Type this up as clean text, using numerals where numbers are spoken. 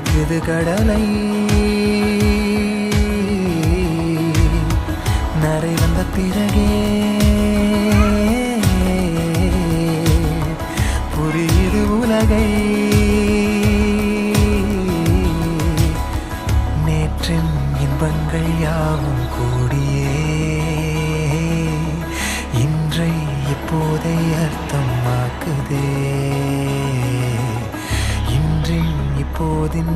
அழைக்குது கடலை. நரை வந்த பிறகே புரியுது உலகை. நேற்றின் இன்பங்கள் யாவும் கூடியே இன்றை இப்போதை அர்த்தமாக்குதே. இன்றின் இப்போதின்